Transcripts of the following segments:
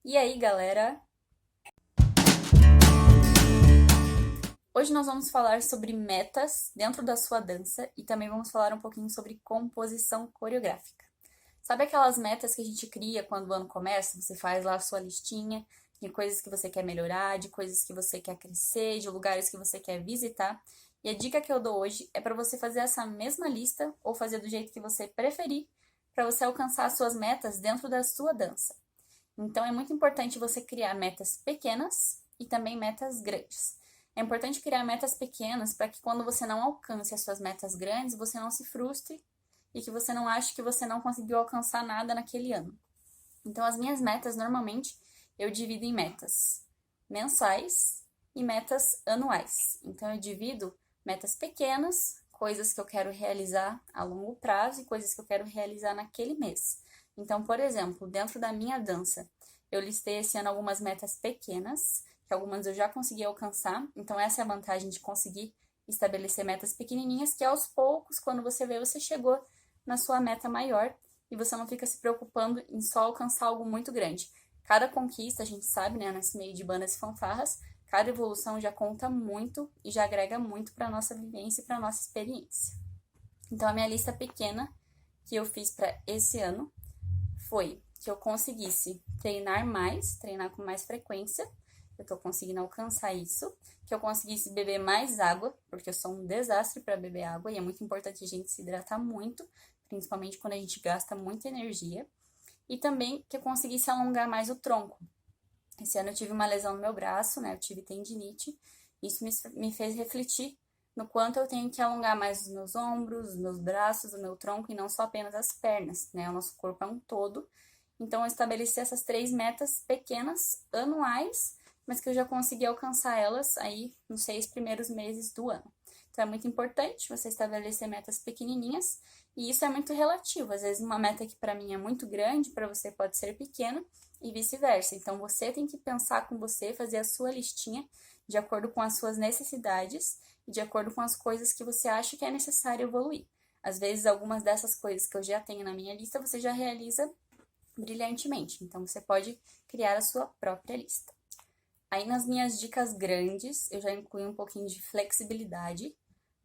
E aí, galera? Hoje nós vamos falar sobre metas dentro da sua dança e também vamos falar um pouquinho sobre composição coreográfica. Sabe aquelas metas que a gente cria quando o ano começa? Você faz lá a sua listinha de coisas que você quer melhorar, de coisas que você quer crescer, de lugares que você quer visitar. E a dica que eu dou hoje é para você fazer essa mesma lista ou fazer do jeito que você preferir para você alcançar as suas metas dentro da sua dança. Então, é muito importante você criar metas pequenas e também metas grandes. É importante criar metas pequenas para que quando você não alcance as suas metas grandes, você não se frustre e que você não ache que você não conseguiu alcançar nada naquele ano. Então, as minhas metas, normalmente, eu divido em metas mensais e metas anuais. Então, eu divido metas pequenas, coisas que eu quero realizar a longo prazo e coisas que eu quero realizar naquele mês. Então, por exemplo, dentro da minha dança, eu listei esse ano algumas metas pequenas, que algumas eu já consegui alcançar. Então, essa é a vantagem de conseguir estabelecer metas pequenininhas, que aos poucos, quando você vê, você chegou na sua meta maior e você não fica se preocupando em só alcançar algo muito grande. Cada conquista, a gente sabe, né, nesse meio de bandas e fanfarras, cada evolução já conta muito e já agrega muito para a nossa vivência e para a nossa experiência. Então, a minha lista pequena que eu fiz para esse ano foi que eu conseguisse treinar com mais frequência. Eu tô conseguindo alcançar isso. Que eu conseguisse beber mais água, porque eu sou um desastre para beber água e é muito importante a gente se hidratar muito, principalmente quando a gente gasta muita energia. E também que eu conseguisse alongar mais o tronco. Esse ano eu tive uma lesão no meu braço, né? Eu tive tendinite. Isso me fez refletir no quanto eu tenho que alongar mais os meus ombros, os meus braços, o meu tronco e não só apenas as pernas, né? O nosso corpo é um todo. Então eu estabeleci essas 3 metas pequenas, anuais, mas que eu já consegui alcançar elas aí nos 6 primeiros meses do ano. Então é muito importante você estabelecer metas pequenininhas e isso é muito relativo. Às vezes uma meta que para mim é muito grande, para você pode ser pequena e vice-versa. Então você tem que pensar com você, fazer a sua listinha de acordo com as suas necessidades e de acordo com as coisas que você acha que é necessário evoluir. Às vezes algumas dessas coisas que eu já tenho na minha lista você já realiza brilhantemente, então você pode criar a sua própria lista. Aí nas minhas dicas grandes, eu já incluí um pouquinho de flexibilidade,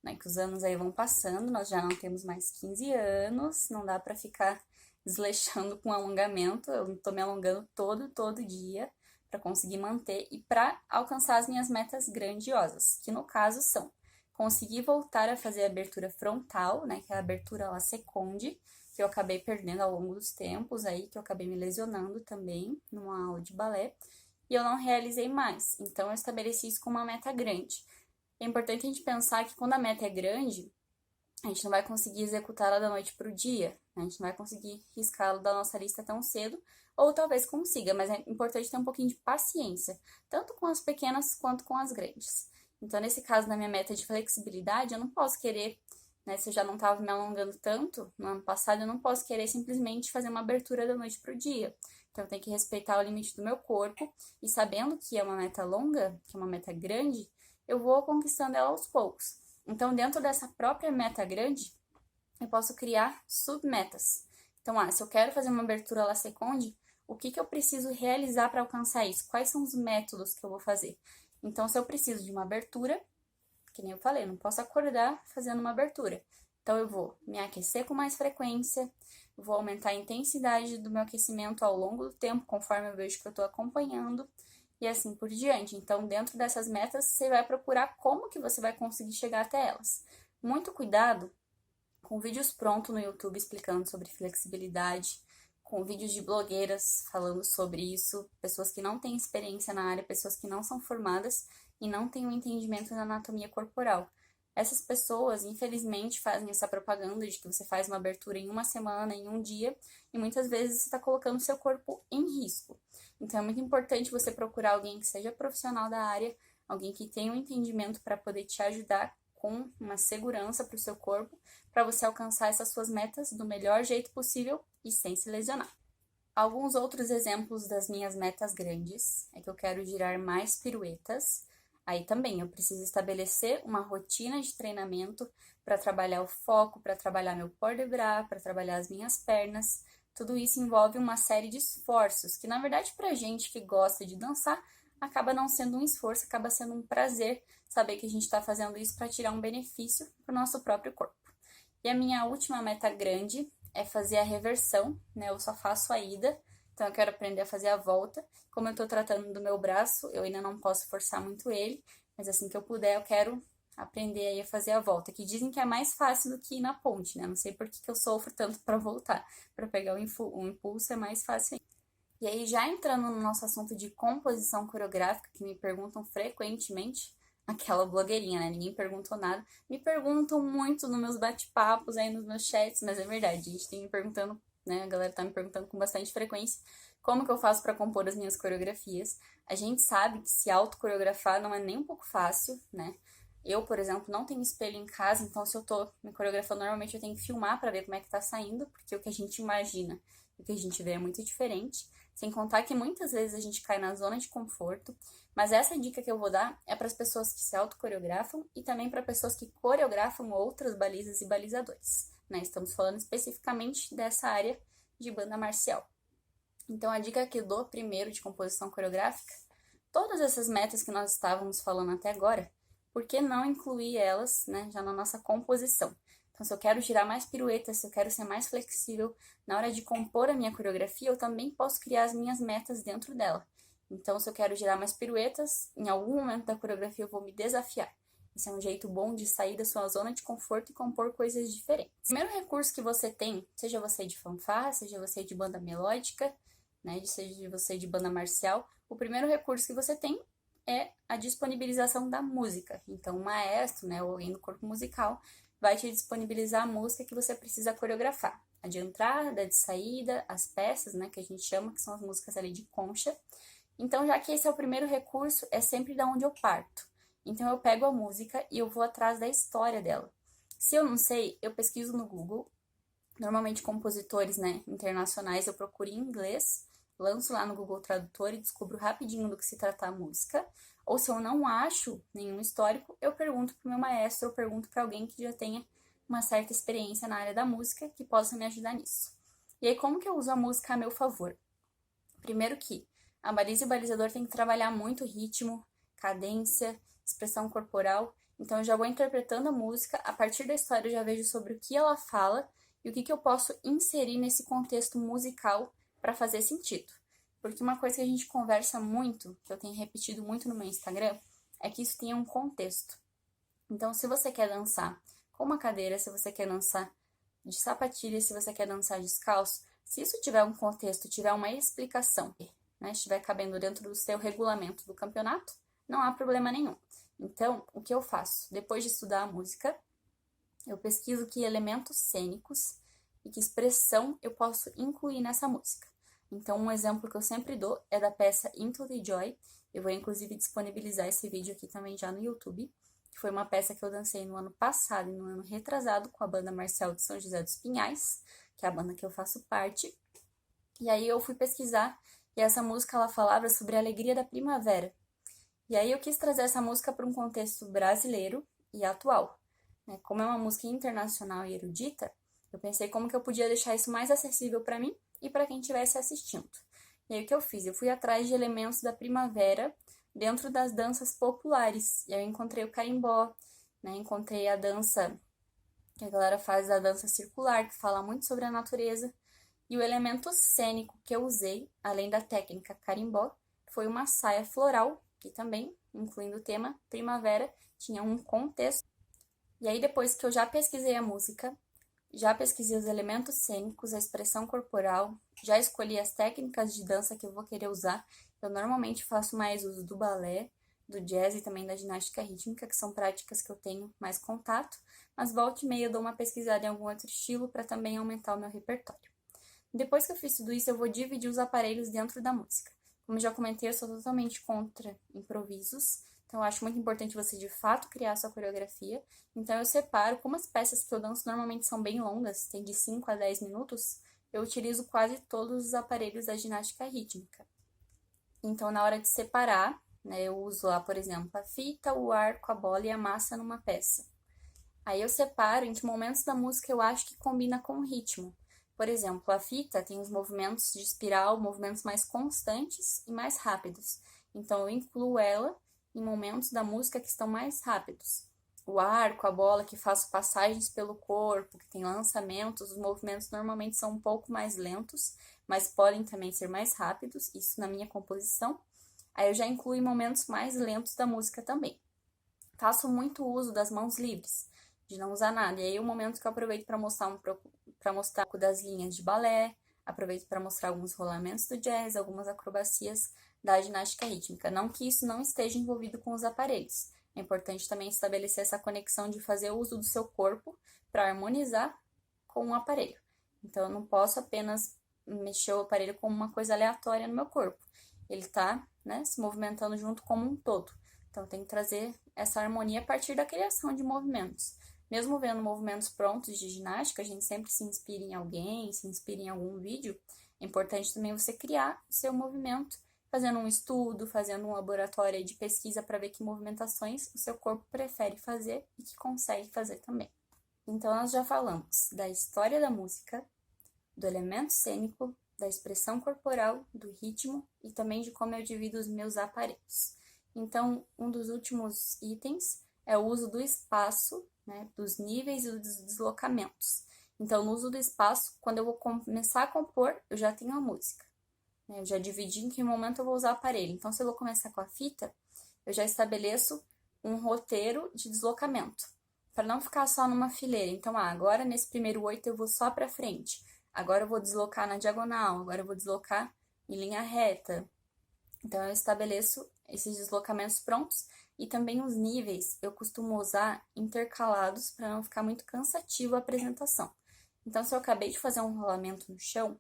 né, que os anos aí vão passando, nós já não temos mais 15 anos, não dá para ficar desleixando com alongamento, eu tô me alongando todo dia para conseguir manter e para alcançar as minhas metas grandiosas, que no caso são conseguir voltar a fazer a abertura frontal, né, que é a abertura la seconde, que eu acabei perdendo ao longo dos tempos aí, que eu acabei me lesionando também numa aula de balé, e eu não realizei mais. Então, eu estabeleci isso como uma meta grande. É importante a gente pensar que quando a meta é grande, a gente não vai conseguir executá-la da noite para o dia, né? A gente não vai conseguir riscá-la da nossa lista tão cedo, ou talvez consiga, mas é importante ter um pouquinho de paciência, tanto com as pequenas quanto com as grandes. Então, nesse caso, na minha meta de flexibilidade, eu não posso querer, né, se eu já não estava me alongando tanto no ano passado, eu não posso querer simplesmente fazer uma abertura da noite para o dia. Então, eu tenho que respeitar o limite do meu corpo e sabendo que é uma meta longa, que é uma meta grande, eu vou conquistando ela aos poucos. Então, dentro dessa própria meta grande, eu posso criar submetas. Então, se eu quero fazer uma abertura la seconde, o que eu preciso realizar para alcançar isso? Quais são os métodos que eu vou fazer? Então, se eu preciso de uma abertura, que nem eu falei, eu não posso acordar fazendo uma abertura. Então, eu vou me aquecer com mais frequência, vou aumentar a intensidade do meu aquecimento ao longo do tempo, conforme eu vejo que eu estou acompanhando, e assim por diante. Então, dentro dessas metas, você vai procurar como que você vai conseguir chegar até elas. Muito cuidado com vídeos prontos no YouTube explicando sobre flexibilidade, com vídeos de blogueiras falando sobre isso, pessoas que não têm experiência na área, pessoas que não são formadas e não têm um entendimento da anatomia corporal. Essas pessoas, infelizmente, fazem essa propaganda de que você faz uma abertura em uma semana, em um dia, e muitas vezes você está colocando seu corpo em risco. Então, é muito importante você procurar alguém que seja profissional da área, alguém que tenha um entendimento para poder te ajudar com uma segurança para o seu corpo, para você alcançar essas suas metas do melhor jeito possível e sem se lesionar. Alguns outros exemplos das minhas metas grandes é que eu quero girar mais piruetas. Aí também eu preciso estabelecer uma rotina de treinamento para trabalhar o foco, para trabalhar meu port de bras, para trabalhar as minhas pernas. tudo isso envolve uma série de esforços, que na verdade pra gente que gosta de dançar, acaba não sendo um esforço, acaba sendo um prazer saber que a gente está fazendo isso para tirar um benefício para o nosso próprio corpo. E a minha última meta grande é fazer a reversão, né? Eu só faço a ida, então eu quero aprender a fazer a volta. Como eu tô tratando do meu braço, eu ainda não posso forçar muito ele, mas assim que eu puder, eu quero aprender aí a fazer a volta, que dizem que é mais fácil do que ir na ponte, né? Não sei por que eu sofro tanto para voltar. Para pegar o impulso é mais fácil ainda. E aí, já entrando no nosso assunto de composição coreográfica, que me perguntam frequentemente, aquela blogueirinha, né? Ninguém perguntou nada. Me perguntam muito nos meus bate-papos aí nos meus chats, mas é verdade, a gente tem me perguntando, né? A galera tá me perguntando com bastante frequência como que eu faço para compor as minhas coreografias. A gente sabe que se auto-coreografar não é nem um pouco fácil, né? Eu, por exemplo, não tenho espelho em casa, então se eu tô me coreografando, normalmente eu tenho que filmar para ver como é que tá saindo, porque o que a gente imagina e o que a gente vê é muito diferente. Sem contar que muitas vezes a gente cai na zona de conforto, mas essa dica que eu vou dar é para as pessoas que se autocoreografam e também para pessoas que coreografam outras balizas e balizadores, né? Estamos falando especificamente dessa área de banda marcial. Então, a dica que eu dou primeiro de composição coreográfica, todas essas metas que nós estávamos falando até agora, por que não incluir elas, né, já na nossa composição? Então, se eu quero girar mais piruetas, se eu quero ser mais flexível, na hora de compor a minha coreografia, eu também posso criar as minhas metas dentro dela. Então, se eu quero girar mais piruetas, em algum momento da coreografia eu vou me desafiar. Esse é um jeito bom de sair da sua zona de conforto e compor coisas diferentes. O primeiro recurso que você tem, seja você de fanfarra, seja você de banda melódica, né, seja você de banda marcial, o primeiro recurso que você tem é a disponibilização da música. Então, o maestro, né, ou alguém do corpo musical, vai te disponibilizar a música que você precisa coreografar. A de entrada, a de saída, as peças, né, que a gente chama, que são as músicas ali de concha. Então, já que esse é o primeiro recurso, é sempre da onde eu parto. Então, eu pego a música e eu vou atrás da história dela. Se eu não sei, eu pesquiso no Google. Normalmente, compositores, né, internacionais, eu procuro em inglês, lanço lá no Google Tradutor e descubro rapidinho do que se trata a música. Ou se eu não acho nenhum histórico, eu pergunto para o meu maestro, eu pergunto para alguém que já tenha uma certa experiência na área da música que possa me ajudar nisso. E aí, como que eu uso a música a meu favor? Primeiro que a baliza e o balizador tem que trabalhar muito ritmo, cadência, expressão corporal. Então, eu já vou interpretando a música, a partir da história eu já vejo sobre o que ela fala e o que eu posso inserir nesse contexto musical para fazer sentido. Porque uma coisa que a gente conversa muito, que eu tenho repetido muito no meu Instagram, é que isso tenha um contexto. Então, se você quer dançar com uma cadeira, se você quer dançar de sapatilha, se você quer dançar descalço, se isso tiver um contexto, tiver uma explicação, né, estiver cabendo dentro do seu regulamento do campeonato, não há problema nenhum. Então, o que eu faço? Depois de estudar a música, eu pesquiso que elementos cênicos e que expressão eu posso incluir nessa música. Então, um exemplo que eu sempre dou é da peça Into the Joy. Eu vou, inclusive, disponibilizar esse vídeo aqui também já no YouTube, que foi uma peça que eu dancei no ano passado e no ano retrasado com a banda marcial de São José dos Pinhais, que é a banda que eu faço parte. E aí eu fui pesquisar e essa música ela falava sobre a alegria da primavera. E aí eu quis trazer essa música para um contexto brasileiro e atual. Como é uma música internacional e erudita, eu pensei como que eu podia deixar isso mais acessível para mim e para quem estivesse assistindo. E aí o que eu fiz? Eu fui atrás de elementos da primavera dentro das danças populares. E aí eu encontrei o carimbó, né? Encontrei a dança que a galera faz, a dança circular, que fala muito sobre a natureza. E o elemento cênico que eu usei, além da técnica carimbó, foi uma saia floral, que também, incluindo o tema primavera, tinha um contexto. E aí, depois que eu já pesquisei a música, já pesquisei os elementos cênicos, a expressão corporal, já escolhi as técnicas de dança que eu vou querer usar. Eu normalmente faço mais uso do balé, do jazz e também da ginástica rítmica, que são práticas que eu tenho mais contato, mas volta e meia eu dou uma pesquisada em algum outro estilo para também aumentar o meu repertório. Depois que eu fiz tudo isso, eu vou dividir os aparelhos dentro da música. Como eu já comentei, eu sou totalmente contra improvisos, então eu acho muito importante você de fato criar a sua coreografia. Então eu separo, como as peças que eu danço normalmente são bem longas, tem de 5 a 10 minutos, eu utilizo quase todos os aparelhos da ginástica rítmica. Então na hora de separar, né, eu uso lá, por exemplo, a fita, o arco, a bola e a massa numa peça. Aí eu separo em que momentos da música eu acho que combina com o ritmo. Por exemplo, a fita tem os movimentos de espiral, movimentos mais constantes e mais rápidos. Então, eu incluo ela em momentos da música que estão mais rápidos. O arco, a bola, que faço passagens pelo corpo, que tem lançamentos, os movimentos normalmente são um pouco mais lentos, mas podem também ser mais rápidos, isso na minha composição. Aí eu já incluo em momentos mais lentos da música também. Faço muito uso das mãos livres, de não usar nada. E aí o momento que eu aproveito para mostrar um pouco das linhas de balé, aproveito para mostrar alguns rolamentos do jazz, algumas acrobacias da ginástica rítmica. Não que isso não esteja envolvido com os aparelhos. É importante também estabelecer essa conexão de fazer uso do seu corpo para harmonizar com o aparelho. Então, eu não posso apenas mexer o aparelho como uma coisa aleatória no meu corpo. Ele está, né, se movimentando junto como um todo. Então, tem que trazer essa harmonia a partir da criação de movimentos. Mesmo vendo movimentos prontos de ginástica, a gente sempre se inspira em alguém, se inspira em algum vídeo. É importante também você criar o seu movimento, fazendo um estudo, fazendo um laboratório de pesquisa para ver que movimentações o seu corpo prefere fazer e que consegue fazer também. Então, nós já falamos da história da música, do elemento cênico, da expressão corporal, do ritmo e também de como eu divido os meus aparelhos. Então, um dos últimos itens é o uso do espaço, né, dos níveis e dos deslocamentos. Então, no uso do espaço, quando eu vou começar a compor, eu já tenho a música. Eu já dividi em que momento eu vou usar o aparelho. Então, se eu vou começar com a fita, eu já estabeleço um roteiro de deslocamento, para não ficar só numa fileira. Então, agora nesse primeiro 8 eu vou só para frente. Agora eu vou deslocar na diagonal, agora eu vou deslocar em linha reta. Então, eu estabeleço esses deslocamentos prontos e também os níveis eu costumo usar intercalados para não ficar muito cansativo a apresentação. Então, se eu acabei de fazer um rolamento no chão,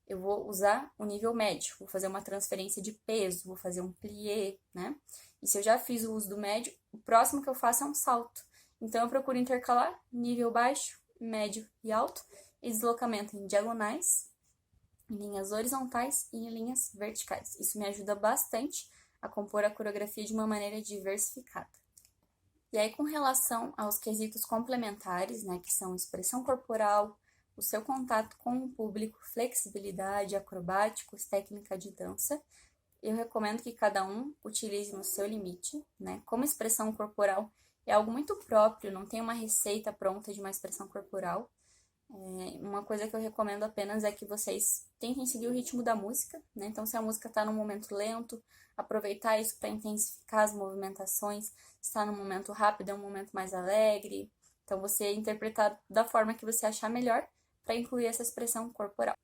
eu vou usar o nível médio, vou fazer uma transferência de peso, vou fazer um plié, né? E se eu já fiz o uso do médio, o próximo que eu faço é um salto. Então, eu procuro intercalar nível baixo, médio e alto, e deslocamento em diagonais, em linhas horizontais e em linhas verticais. Isso me ajuda bastante a compor a coreografia de uma maneira diversificada. E aí, com relação aos quesitos complementares, né, que são expressão corporal, o seu contato com o público, flexibilidade, acrobáticos, técnica de dança, eu recomendo que cada um utilize no seu limite, né? Como expressão corporal é algo muito próprio, não tem uma receita pronta de uma expressão corporal. Uma coisa que eu recomendo apenas é que vocês tentem seguir o ritmo da música, né? Então, se a música está num momento lento, aproveitar isso para intensificar as movimentações. Se está num momento rápido, é um momento mais alegre. Então, você interpretar da forma que você achar melhor para incluir essa expressão corporal.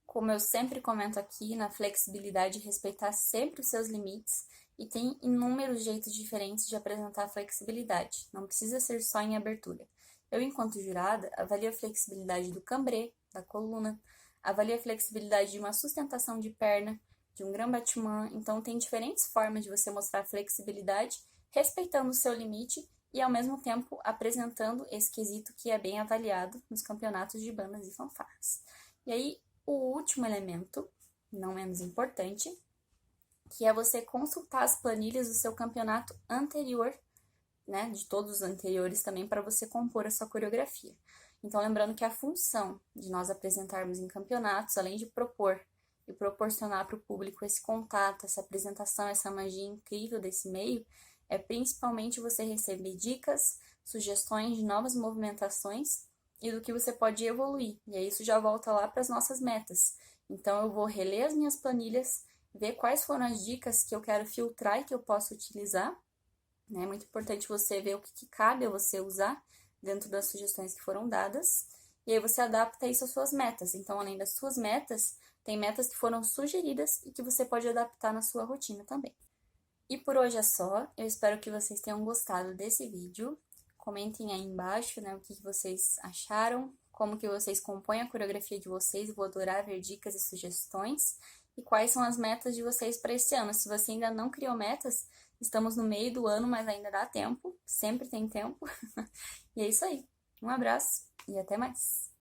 Como eu sempre comento aqui, na flexibilidade, respeitar sempre os seus limites e tem inúmeros jeitos diferentes de apresentar a flexibilidade, não precisa ser só em abertura. Eu, enquanto jurada, avalio a flexibilidade do cambré, da coluna, avalio a flexibilidade de uma sustentação de perna, de um grand battement, então tem diferentes formas de você mostrar flexibilidade, respeitando o seu limite e, ao mesmo tempo, apresentando esse quesito que é bem avaliado nos campeonatos de bandas e fanfarras. E aí, o último elemento, não menos importante, que é você consultar as planilhas do seu campeonato anterior, né, de todos os anteriores também, para você compor a sua coreografia. Então, lembrando que a função de nós apresentarmos em campeonatos, além de propor e proporcionar para o público esse contato, essa apresentação, essa magia incrível desse meio, é principalmente você receber dicas, sugestões de novas movimentações e do que você pode evoluir. E aí isso já volta lá para as nossas metas. Então, eu vou reler as minhas planilhas, ver quais foram as dicas que eu quero filtrar e que eu posso utilizar. É muito importante você ver o que cabe a você usar dentro das sugestões que foram dadas. E aí você adapta isso às suas metas. Então, além das suas metas, tem metas que foram sugeridas e que você pode adaptar na sua rotina também. E por hoje é só. Eu espero que vocês tenham gostado desse vídeo. Comentem aí embaixo, né, o que vocês acharam, como que vocês compõem a coreografia de vocês. Eu vou adorar ver dicas e sugestões. E quais são as metas de vocês para esse ano. Se você ainda não criou metas, estamos no meio do ano, mas ainda dá tempo. Sempre tem tempo. E é isso aí. Um abraço e até mais.